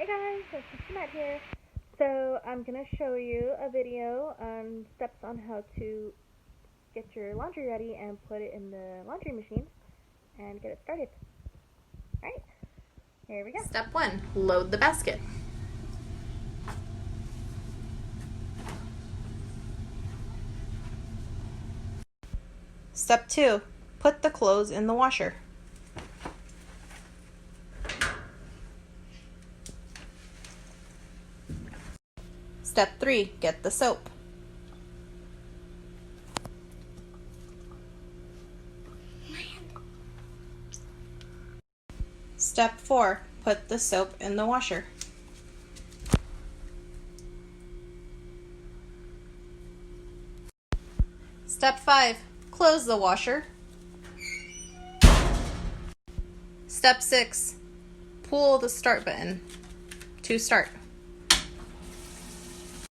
Hey guys, it's Jeannette here. So I'm going to show you a video on steps on how to get your laundry ready and put it in the laundry machine and get it started. Alright, here we go. Step 1, load the basket. Step 2, put the clothes in the washer. Step 3, get the soap. Step 4, put the soap in the washer. Step 5, close the washer. Step 6, pull the start button to start.